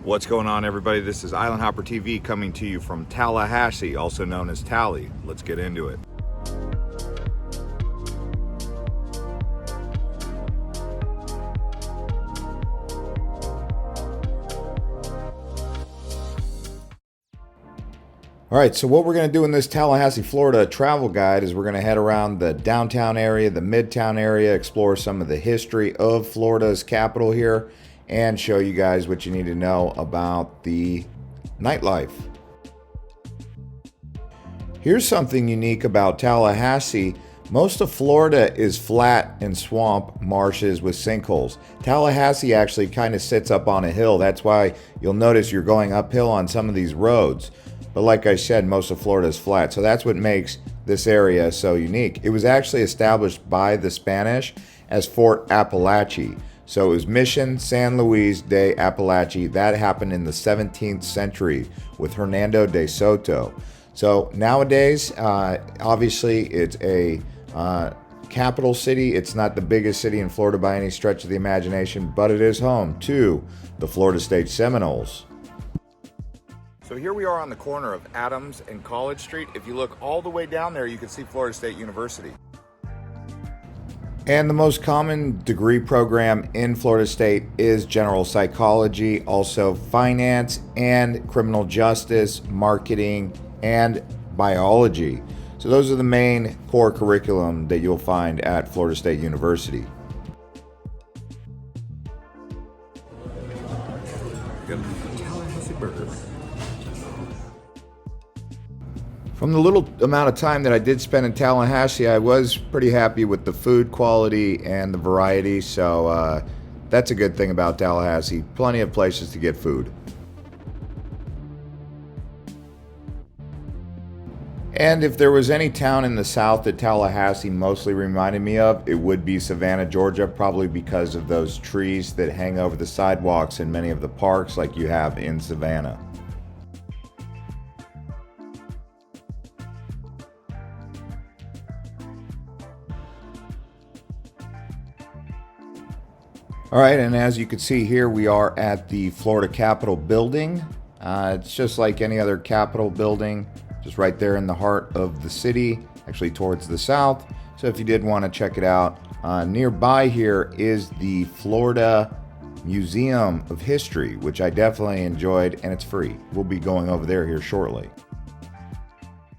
What's going on, everybody? This is Island Hopper TV coming to you from Tallahassee, also known as Tally. Let's get into it. All right, so what we're going to do in this Tallahassee, Florida travel guide is we're going to head around the downtown area, the midtown area, explore some of the history of Florida's capital here, and show you guys what you need to know about the nightlife. Here's something unique about Tallahassee. Most of Florida is flat and swamp marshes with sinkholes. Tallahassee actually kind of sits up on a hill. That's why you'll notice you're going uphill on some of these roads. But like I said, most of Florida is flat. So that's what makes this area so unique. It was actually established by the Spanish as Fort Apalachee. So it was Mission San Luis de Apalachee. That happened in the 17th century with Hernando de Soto. So nowadays, obviously it's a capital city. It's not the biggest city in Florida by any stretch of the imagination, but it is home to the Florida State Seminoles. So here we are on the corner of Adams and College Street. If you look all the way down there, you can see Florida State University. And the most common degree program in Florida State is general psychology, also finance and criminal justice, marketing, and biology. So those are the main core curriculum that you'll find at Florida State University. Got a Tallahassee burger. From the little amount of time that I did spend in Tallahassee, I was pretty happy with the food quality and the variety, so that's a good thing about Tallahassee. Plenty of places to get food. And if there was any town in the south that Tallahassee mostly reminded me of, it would be Savannah, Georgia, probably because of those trees that hang over the sidewalks in many of the parks like you have in Savannah. All right, and as you can see here, we are at the Florida Capitol building. It's just like any other Capitol building, just right there in the heart of the city, actually towards the south. So if you did want to check it out, nearby here is the Florida Museum of History, which I definitely enjoyed, and it's free. We'll be going over there here shortly.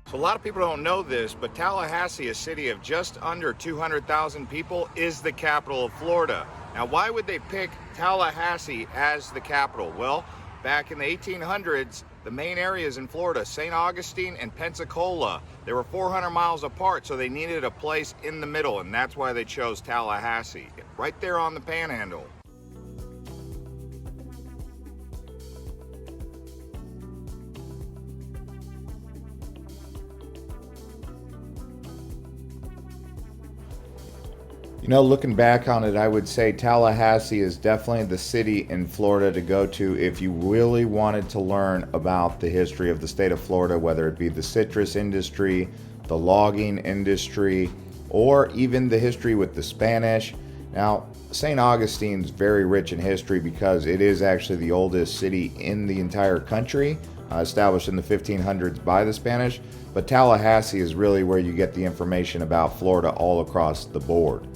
So a lot of people don't know this, but Tallahassee, a city of just under 200,000 people, is the capital of Florida. Now, why would they pick Tallahassee as the capital? Well, back in the 1800s, the main areas in Florida, St. Augustine and Pensacola, they were 400 miles apart, so they needed a place in the middle, and that's why they chose Tallahassee, right there on the panhandle. You know, looking back on it, I would say Tallahassee is definitely the city in Florida to go to if you really wanted to learn about the history of the state of Florida, whether it be the citrus industry, the logging industry, or even the history with the Spanish. Now, St. Augustine's very rich in history because it is actually the oldest city in the entire country, established in the 1500s by the Spanish. But Tallahassee is really where you get the information about Florida all across the board.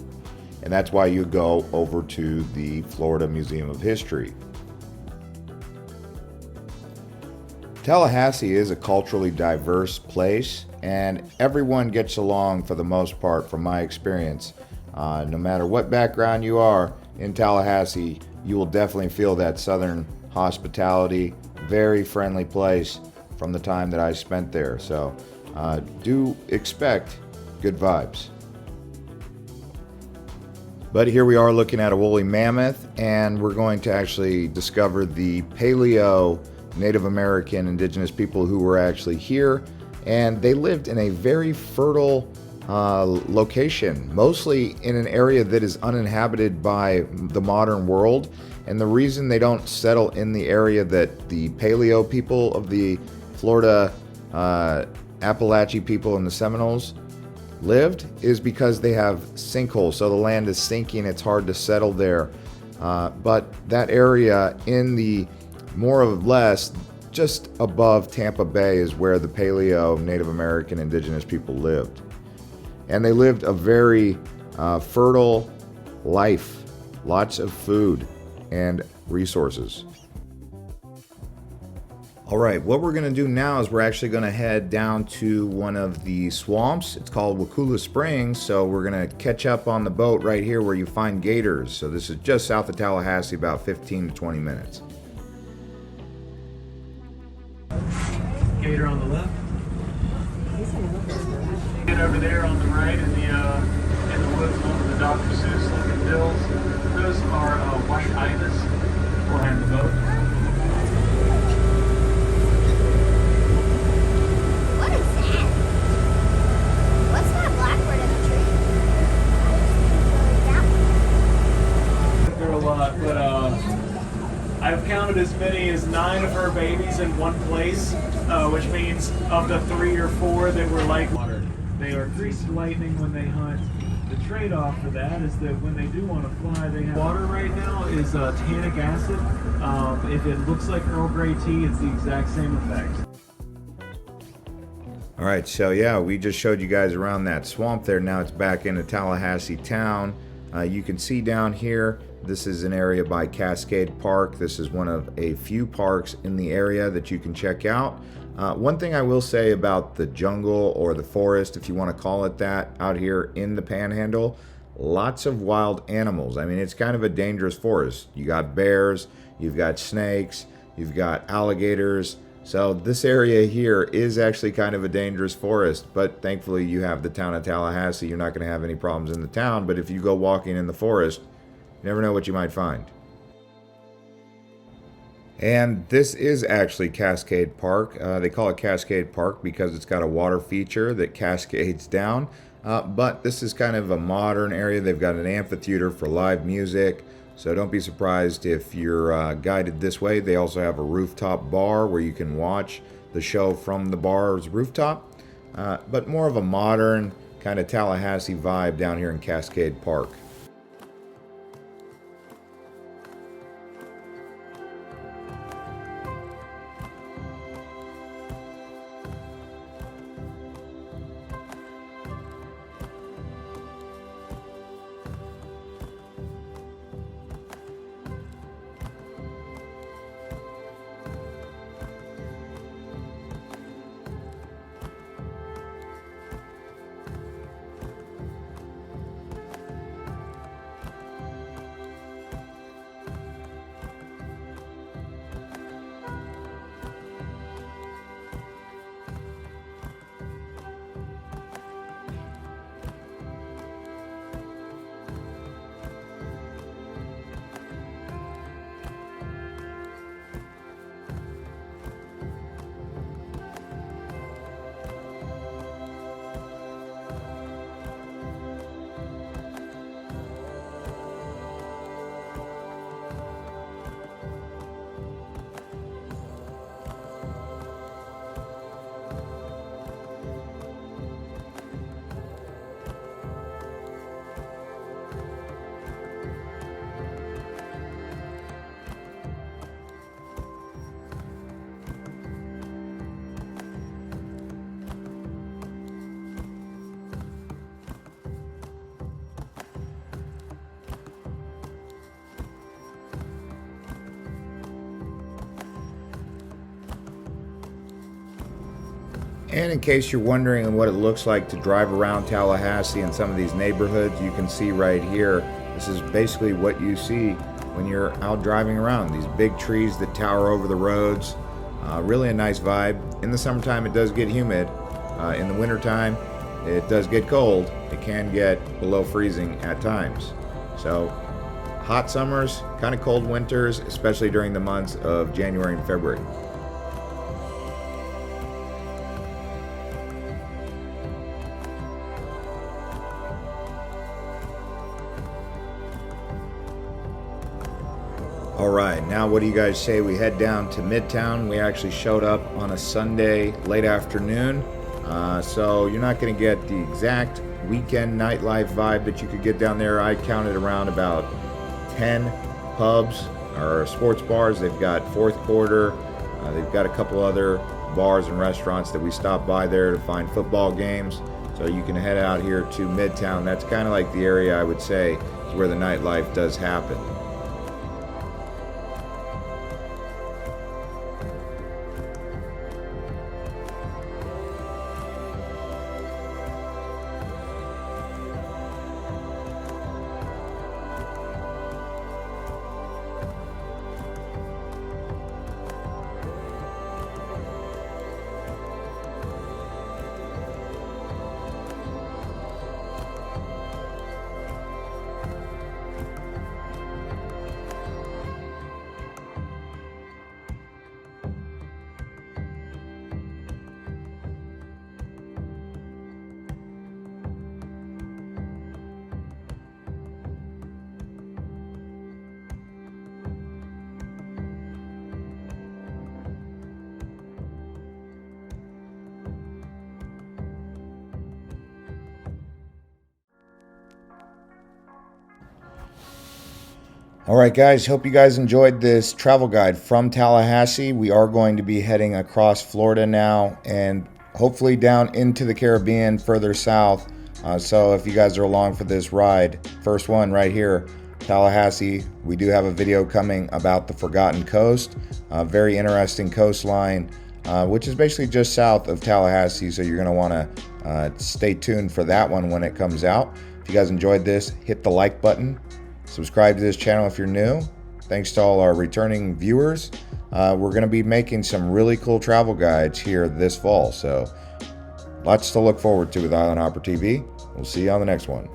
And that's why you go over to the Florida Museum of History. Tallahassee is a culturally diverse place, and everyone gets along for the most part from my experience. No matter what background you are in Tallahassee, you will definitely feel that southern hospitality. Very friendly place from the time that I spent there. So do expect good vibes. But here we are looking at a woolly mammoth, and we're going to actually discover the Paleo Native American indigenous people who were actually here, and they lived in a very fertile location, mostly in an area that is uninhabited by the modern world. And the reason they don't settle in the area that the Paleo people of the Florida Apalachee people and the Seminoles lived is because they have sinkholes, so the land is sinking, it's hard to settle there. But that area in the more or less just above Tampa Bay is where the Paleo Native American indigenous people lived. And they lived a very fertile life, lots of food and resources. All right, what we're gonna do now is we're actually gonna head down to one of the swamps. It's called Wakulla Springs, so we're gonna catch up on the boat right here where you find gators. So this is just south of Tallahassee, about 15 to 20 minutes. Gator on the left. Get over there on the right in the woods, one of the Dr. Seuss looking bills. Those are white ibis behind the boat. What is that? What's that blackbird in the tree? They're a lot, but I've counted as many as 9 of her babies in one place, which means of the 3 or 4 that were like water. They are greased lightning when they hunt. The trade-off for that is that when they do want to fly, they have water right now is tannic acid. If it looks like Earl Grey tea, it's the exact same effect. All right, so yeah, we just showed you guys around that swamp there. Now it's back into Tallahassee town. You can see down here, this is an area by Cascade Park. This is one of a few parks in the area that you can check out. One thing I will say about the jungle or the forest, if you want to call it that, out here in the panhandle, lots of wild animals. I mean, it's kind of a dangerous forest. You got bears, you've got snakes, you've got alligators. So this area here is actually kind of a dangerous forest, but thankfully you have the town of Tallahassee. You're not going to have any problems in the town, but if you go walking in the forest, you never know what you might find. And this is actually Cascade Park. They call it Cascade Park because it's got a water feature that cascades down. But this is kind of a modern area. They've got an amphitheater for live music. So don't be surprised if you're guided this way. They also have a rooftop bar where you can watch the show from the bar's rooftop. But more of a modern kind of Tallahassee vibe down here in Cascade Park. And in case you're wondering what it looks like to drive around Tallahassee in some of these neighborhoods, you can see right here, this is basically what you see when you're out driving around. These big trees that tower over the roads, really a nice vibe. In the summertime it does get humid. In the wintertime it does get cold. It can get below freezing at times. So hot summers, kind of cold winters, especially during the months of January and February. All right, now what do you guys say we head down to Midtown? We actually showed up on a Sunday late afternoon, so you're not going to get the exact weekend nightlife vibe that you could get down there. I counted around about 10 pubs or sports bars. They've got Fourth Quarter. They've got a couple other bars and restaurants that we stop by there to find football games. So you can head out here to Midtown. That's kind of like the area, I would say, is where the nightlife does happen. All right, guys, hope you guys enjoyed this travel guide from Tallahassee. We are going to be heading across Florida now and hopefully down into the Caribbean further south. So if you guys are along for this ride, first one right here, Tallahassee, we do have a video coming about the Forgotten Coast, a very interesting coastline, which is basically just south of Tallahassee. So you're going to want to stay tuned for that one when it comes out. If you guys enjoyed this, hit the like button. Subscribe to this channel if you're new. Thanks to all our returning viewers. We're going to be making some really cool travel guides here this fall. So lots to look forward to with Island Hopper TV. We'll see you on the next one.